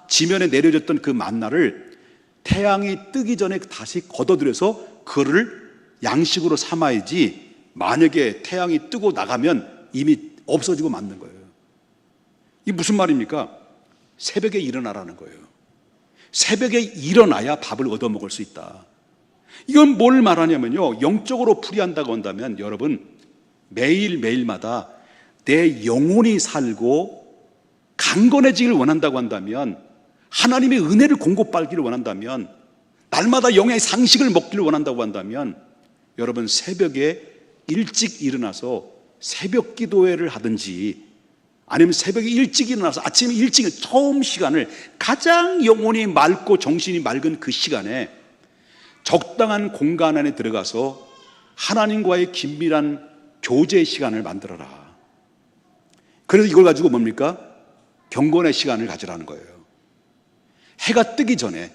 지면에 내려졌던 그 만나를 태양이 뜨기 전에 다시 걷어들여서 그를 양식으로 삼아야지 만약에 태양이 뜨고 나가면 이미 없어지고 맞는 거예요. 이게 무슨 말입니까? 새벽에 일어나라는 거예요. 새벽에 일어나야 밥을 얻어먹을 수 있다. 이건 뭘 말하냐면요, 영적으로 풀이한다고 한다면 여러분, 매일매일마다 내 영혼이 살고 강건해지기를 원한다고 한다면, 하나님의 은혜를 공급받기를 원한다면, 날마다 영의 상식을 먹기를 원한다고 한다면, 여러분 새벽에 일찍 일어나서 새벽 기도회를 하든지, 아니면 새벽에 일찍 일어나서 아침에 일찍 처음 시간을, 가장 영혼이 맑고 정신이 맑은 그 시간에 적당한 공간 안에 들어가서 하나님과의 긴밀한 교제 시간을 만들어라. 그래서 이걸 가지고 뭡니까? 경건의 시간을 가지라는 거예요. 해가 뜨기 전에.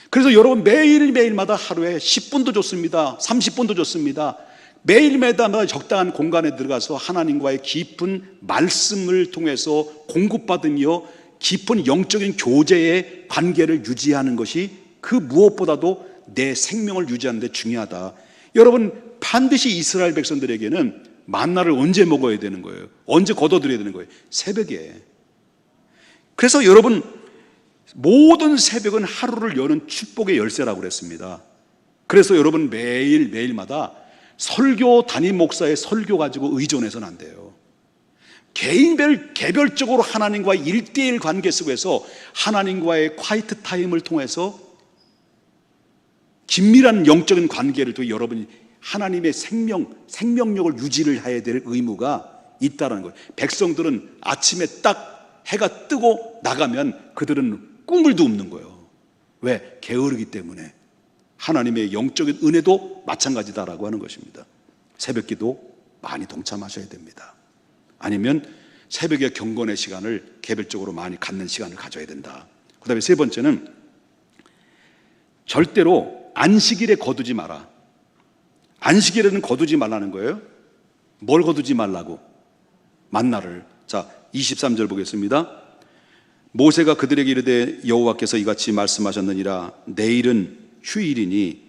그래서 여러분 매일매일마다 하루에 10분도 좋습니다. 30분도 좋습니다. 매일매일마다 적당한 공간에 들어가서 하나님과의 깊은 말씀을 통해서 공급받으며 깊은 영적인 교제의 관계를 유지하는 것이 그 무엇보다도 내 생명을 유지하는 데 중요하다. 여러분 반드시 이스라엘 백성들에게는 만나를 언제 먹어야 되는 거예요? 언제 걷어들여야 되는 거예요? 새벽에. 그래서 여러분 모든 새벽은 하루를 여는 축복의 열쇠라고 그랬습니다. 그래서 여러분 매일마다 설교 담임 목사의 설교 가지고 의존해서는 안 돼요. 개별적으로 하나님과의 1대1 관계 속에서 하나님과의 콰이트 타임을 통해서 긴밀한 영적인 관계를 통해 여러분이 하나님의 생명력을 유지를 해야 될 의무가 있다는 거예요. 백성들은 아침에 딱 해가 뜨고 나가면 그들은 꿈을도 없는 거예요. 왜? 게으르기 때문에. 하나님의 영적인 은혜도 마찬가지다라고 하는 것입니다. 새벽기도 많이 동참하셔야 됩니다. 아니면 새벽에 경건의 시간을 개별적으로 많이 갖는 시간을 가져야 된다. 그 다음에 세 번째는 절대로 안식일에 거두지 마라. 안식일에는 거두지 말라는 거예요. 뭘 거두지 말라고? 만나를. 자, 23절 보겠습니다. 모세가 그들에게 이르되 여호와께서 이같이 말씀하셨느니라. 내일은 휴일이니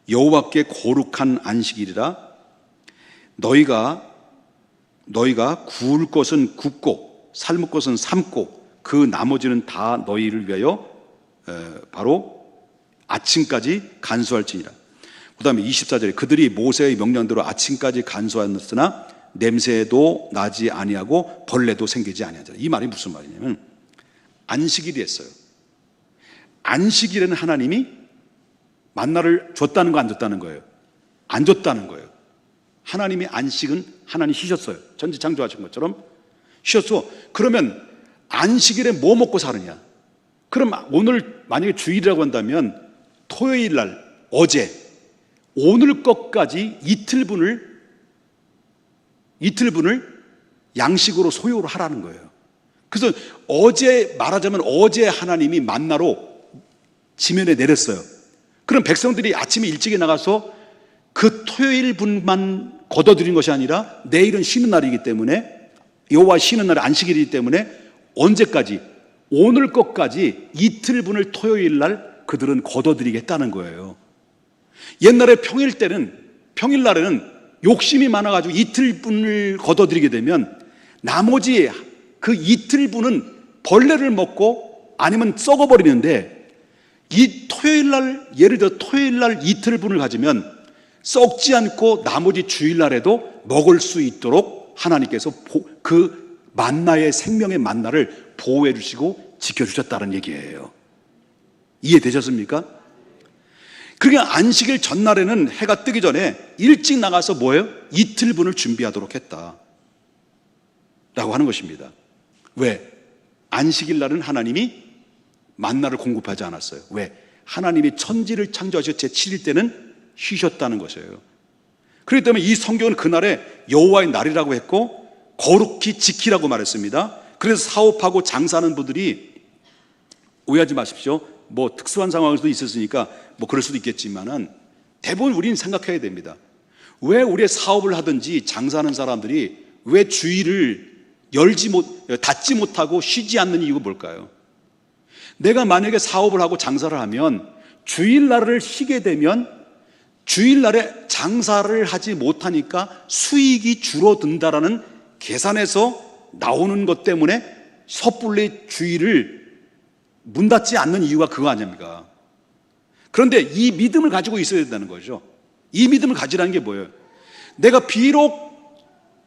여호와께 거룩한 안식일이라. 너희가 구울 것은 굽고 삶을 것은 삶고 그 나머지는 다 너희를 위하여 바로 아침까지 간수할지니라. 그 다음에 24절에 그들이 모세의 명령대로 아침까지 간수하였으나 냄새도 나지 아니하고 벌레도 생기지 아니하더라. 이 말이 무슨 말이냐면 안식일이 했어요. 안식일에는 하나님이 만나를 줬다는 거 안 줬다는 거예요? 안 줬다는 거예요. 하나님이 안식은 하나님 쉬셨어요. 전지 창조하신 것처럼 쉬었어. 그러면 안식일에 뭐 먹고 사느냐? 그럼 오늘 만약에 주일이라고 한다면 토요일 날 어제 오늘 것까지 이틀분을 양식으로 소요를 하라는 거예요. 그래서 어제 말하자면 어제 하나님이 만나로 지면에 내렸어요. 그럼 백성들이 아침에 일찍이 나가서 그 토요일 분만 걷어들인 것이 아니라 내일은 쉬는 날이기 때문에 여호와 쉬는 날이 안식일이기 때문에 언제까지? 오늘 것까지 이틀분을 토요일 날 그들은 걷어들이겠다는 거예요. 옛날에 평일날에는 욕심이 많아가지고 이틀분을 걷어들이게 되면 나머지 그 이틀분은 벌레를 먹고 아니면 썩어버리는데, 이 토요일날, 예를 들어 토요일날 이틀분을 가지면 썩지 않고 나머지 주일날에도 먹을 수 있도록 하나님께서 그 만나의 생명의 만나를 보호해 주시고 지켜주셨다는 얘기예요. 이해되셨습니까? 그러니까 안식일 전날에는 해가 뜨기 전에 일찍 나가서 뭐예요? 이틀분을 준비하도록 했다 라고 하는 것입니다. 왜? 안식일 날은 하나님이 만나를 공급하지 않았어요. 왜? 하나님이 천지를 창조하셔 제7일 때는 쉬셨다는 것이에요. 그렇기 때문에 이 성경은 그날에 여호와의 날이라고 했고 거룩히 지키라고 말했습니다. 그래서 사업하고 장사하는 분들이 오해하지 마십시오. 뭐 특수한 상황일 수도 있었으니까 뭐 그럴 수도 있겠지만은 대부분 우리는 생각해야 됩니다. 왜 우리의 사업을 하든지 장사하는 사람들이 왜 주일을 닫지 못하고 쉬지 않는 이유가 뭘까요? 내가 만약에 사업을 하고 장사를 하면 주일날을 쉬게 되면 주일날에 장사를 하지 못하니까 수익이 줄어든다라는 계산에서 나오는 것 때문에 섣불리 주일을 문 닫지 않는 이유가 그거 아닙니까? 그런데 이 믿음을 가지고 있어야 된다는 거죠. 이 믿음을 가지라는 게 뭐예요? 내가 비록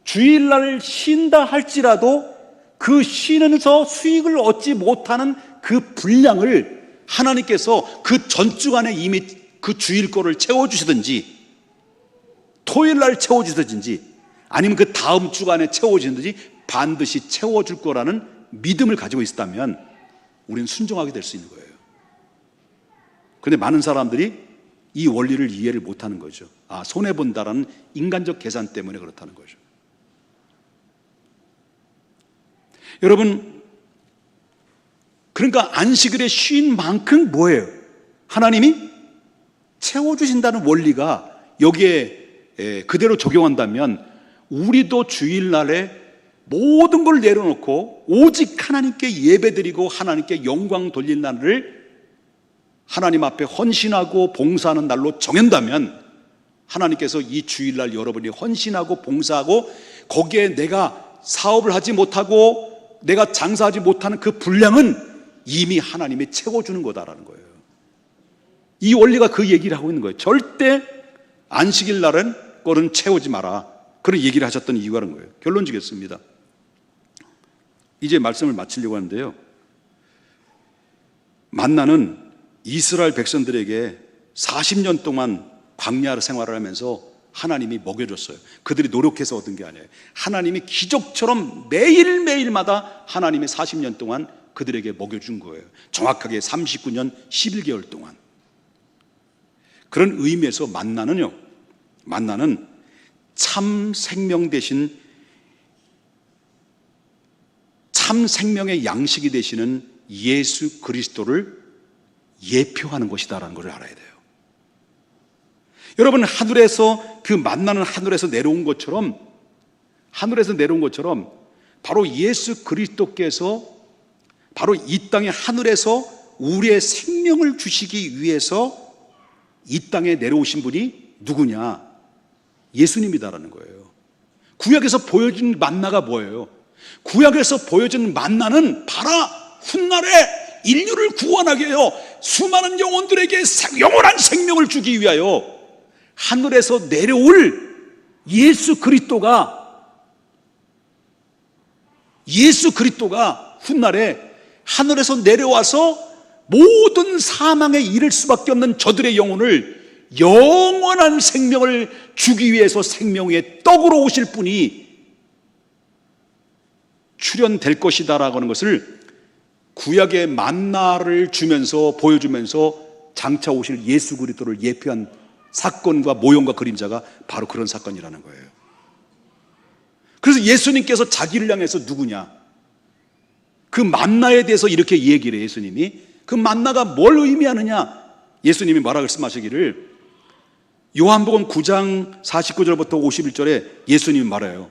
주일날 쉰다 할지라도 그 쉬면서 수익을 얻지 못하는 그 분량을 하나님께서 그 전주간에 이미 그 주일 거를 채워주시든지, 토요일날 채워주시든지, 아니면 그 다음 주간에 채워주든지 반드시 채워줄 거라는 믿음을 가지고 있다면 우리는 순종하게 될 수 있는 거예요. 그런데 많은 사람들이 이 원리를 이해를 못하는 거죠. 손해본다라는 인간적 계산 때문에 그렇다는 거죠. 여러분, 그러니까 안식일에 쉰 만큼 뭐예요? 하나님이 채워주신다는 원리가 여기에 그대로 적용한다면 우리도 주일날에 모든 걸 내려놓고 오직 하나님께 예배드리고 하나님께 영광 돌릴 날을 하나님 앞에 헌신하고 봉사하는 날로 정한다면 하나님께서 이 주일날 여러분이 헌신하고 봉사하고 거기에 내가 사업을 하지 못하고 내가 장사하지 못하는 그 분량은 이미 하나님이 채워주는 거다라는 거예요. 이 원리가 그 얘기를 하고 있는 거예요. 절대 안식일 날은 거는 채우지 마라, 그런 얘기를 하셨던 이유가 그런 거예요. 결론 지겠습니다. 이제 말씀을 마치려고 하는데요, 만나는 이스라엘 백성들에게 40년 동안 광야 생활을 하면서 하나님이 먹여줬어요. 그들이 노력해서 얻은 게 아니에요. 하나님이 기적처럼 매일매일마다 하나님이 40년 동안 그들에게 먹여준 거예요. 정확하게 39년 11개월 동안. 그런 의미에서 만나는 참 생명 대신 참 생명의 양식이 되시는 예수 그리스도를 예표하는 것이다라는 것을 알아야 돼요. 여러분, 하늘에서 그 만나는 하늘에서 내려온 것처럼 바로 예수 그리스도께서 바로 이 땅의 하늘에서 우리의 생명을 주시기 위해서 이 땅에 내려오신 분이 누구냐? 예수님이다라는 거예요. 구약에서 보여준 만나가 뭐예요? 구약에서 보여준 만나는 바라 훗날에 인류를 구원하게 해요. 수많은 영혼들에게 영원한 생명을 주기 위하여 하늘에서 내려올 예수 그리스도가 훗날에 하늘에서 내려와서 모든 사망에 이를 수밖에 없는 저들의 영혼을 영원한 생명을 주기 위해서 생명의 떡으로 오실 분이 출현될 것이다라고 하는 것을 구약의 만나를 주면서 보여주면서 장차 오실 예수 그리스도를 예표한 사건과 모형과 그림자가 바로 그런 사건이라는 거예요. 그래서 예수님께서 자기를 향해서 누구냐? 그 만나에 대해서 이렇게 얘기를 해요. 예수님이 그 만나가 뭘 의미하느냐? 예수님이 뭐라 말씀하시기를 요한복음 9장 49절부터 51절에 예수님이 말해요.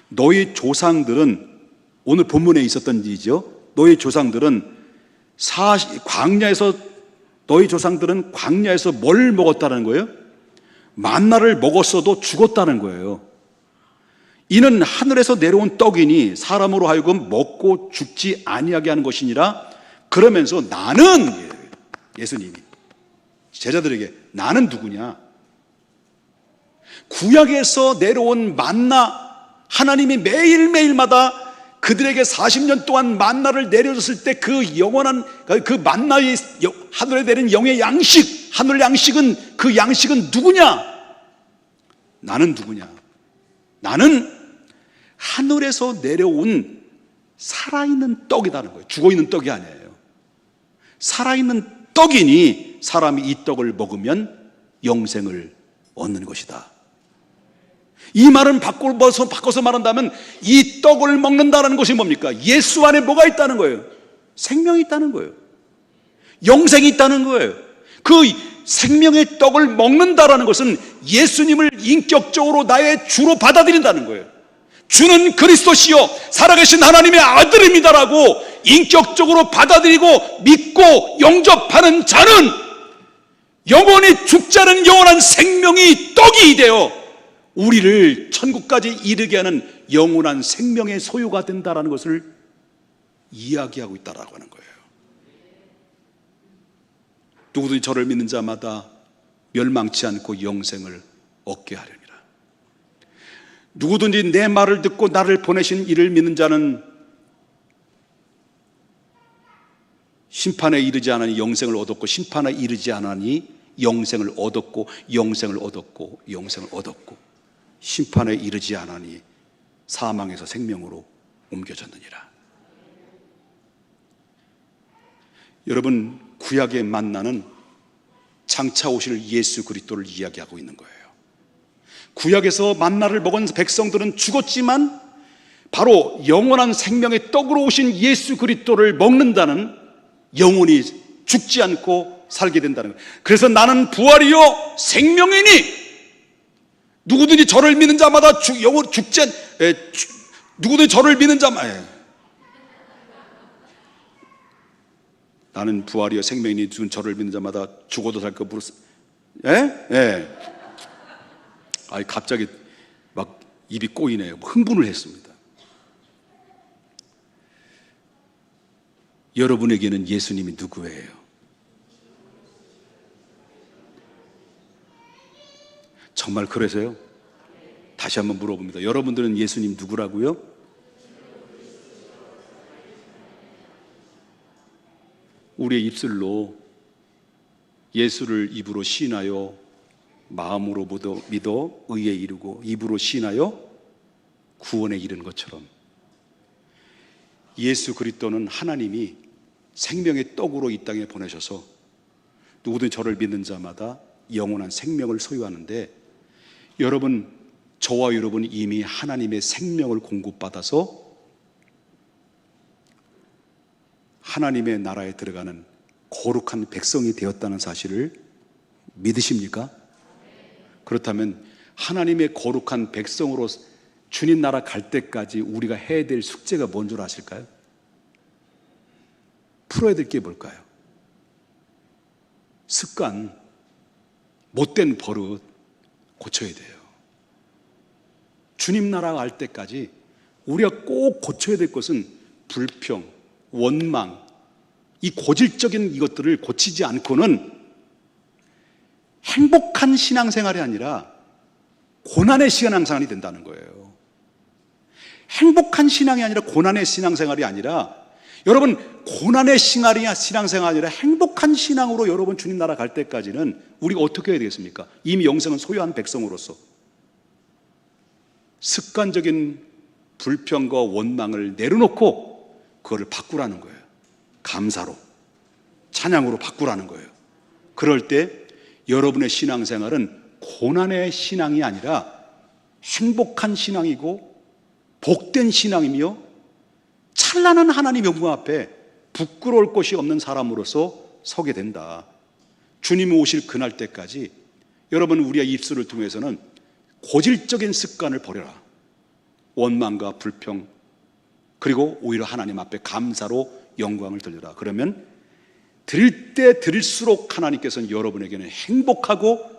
너희 조상들은, 오늘 본문에 있었던 일이죠. 너희 조상들은 광야에서 뭘 먹었다는 거예요? 만나를 먹었어도 죽었다는 거예요. 이는 하늘에서 내려온 떡이니 사람으로 하여금 먹고 죽지 아니하게 하는 것이니라. 그러면서 나는, 예수님이 제자들에게 나는 누구냐? 구약에서 내려온 만나, 하나님이 매일매일마다 그들에게 40년 동안 만나를 내려줬을 때 그 영원한 그 만나의 하늘에 내린 영의 양식, 하늘 양식은, 그 양식은 누구냐? 나는 누구냐? 나는 하늘에서 내려온 살아있는 떡이라는 거예요. 죽어있는 떡이 아니에요. 살아있는 떡이니 사람이 이 떡을 먹으면 영생을 얻는 것이다. 이 말은 바꿔서 말한다면 이 떡을 먹는다는 것이 뭡니까? 예수 안에 뭐가 있다는 거예요? 생명이 있다는 거예요. 영생이 있다는 거예요. 그 생명의 떡을 먹는다라는 것은 예수님을 인격적으로 나의 주로 받아들인다는 거예요. 주는 그리스도시요 살아계신 하나님의 아들입니다라고 인격적으로 받아들이고 믿고 영접하는 자는 영원히 죽지 않은 영원한 생명이 떡이 되어 우리를 천국까지 이르게 하는 영원한 생명의 소유가 된다는 것을 이야기하고 있다라고 하는 거예요. 누구든지 저를 믿는 자마다 멸망치 않고 영생을 얻게 하려니라. 누구든지 내 말을 듣고 나를 보내신 이를 믿는 자는 심판에 이르지 않으니 영생을 얻었고, 심판에 이르지 않으니 영생을 얻었고, 영생을 얻었고, 영생을 얻었고, 심판에 이르지 않으니 사망에서 생명으로 옮겨졌느니라. 여러분, 구약의 만나는 장차 오실 예수 그리스도를 이야기하고 있는 거예요. 구약에서 만나를 먹은 백성들은 죽었지만 바로 영원한 생명의 떡으로 오신 예수 그리스도를 먹는다는, 영원히 죽지 않고 살게 된다는 거예요. 그래서 나는 부활이요 생명이니 누구든지 저를 믿는 자마다 누구든지 저를 믿는 자마다, 나는 부활이요 생명이니 저를 믿는 자마다 죽어도 살 것 부르스. 갑자기 막 입이 꼬이네요. 흥분을 했습니다. 여러분에게는 예수님이 누구예요? 정말 그래서요? 다시 한번 물어봅니다. 여러분들은 예수님 누구라고요? 우리의 입술로 예수를 입으로 시인하여 마음으로 믿어 의에 이르고 입으로 시인하여 구원에 이르는 것처럼, 예수 그리스도는 하나님이 생명의 떡으로 이 땅에 보내셔서 누구든지 저를 믿는 자마다 영원한 생명을 소유하는데, 여러분, 저와 여러분 이미 하나님의 생명을 공급받아서 하나님의 나라에 들어가는 거룩한 백성이 되었다는 사실을 믿으십니까? 그렇다면 하나님의 거룩한 백성으로 주님 나라 갈 때까지 우리가 해야 될 숙제가 뭔 줄 아실까요? 풀어야 될 게 뭘까요? 습관, 못된 버릇 고쳐야 돼요. 주님 나라 갈 때까지 우리가 꼭 고쳐야 될 것은 불평, 원망, 이 고질적인 이것들을 고치지 않고는 행복한 신앙생활이 아니라 고난의 신앙생활이 된다는 거예요. 행복한 신앙이 아니라 고난의 신앙생활이 아니라, 여러분, 고난의 신앙생활이 아니라 행복한 신앙으로 여러분 주님 나라 갈 때까지는 우리가 어떻게 해야 되겠습니까? 이미 영생은 소유한 백성으로서 습관적인 불평과 원망을 내려놓고 그거를 바꾸라는 거예요. 감사로, 찬양으로 바꾸라는 거예요. 그럴 때 여러분의 신앙생활은 고난의 신앙이 아니라 행복한 신앙이고 복된 신앙이며 찬란한 하나님 영광 앞에 부끄러울 것이 없는 사람으로서 서게 된다. 주님이 오실 그날 때까지 여러분, 우리의 입술을 통해서는 고질적인 습관을 버려라. 원망과 불평, 그리고 오히려 하나님 앞에 감사로 영광을 돌려라. 그러면 드릴 때 드릴수록 하나님께서는 여러분에게는 행복하고,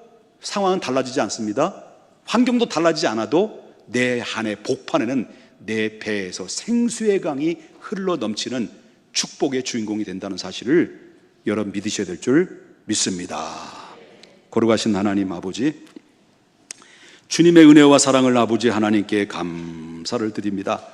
상황은 달라지지 않습니다. 환경도 달라지지 않아도 내 안의 복판에는 내 배에서 생수의 강이 흘러 넘치는 축복의 주인공이 된다는 사실을 여러분 믿으셔야 될 줄 믿습니다. 거룩하신 하나님 아버지, 주님의 은혜와 사랑을 아버지 하나님께 감사를 드립니다.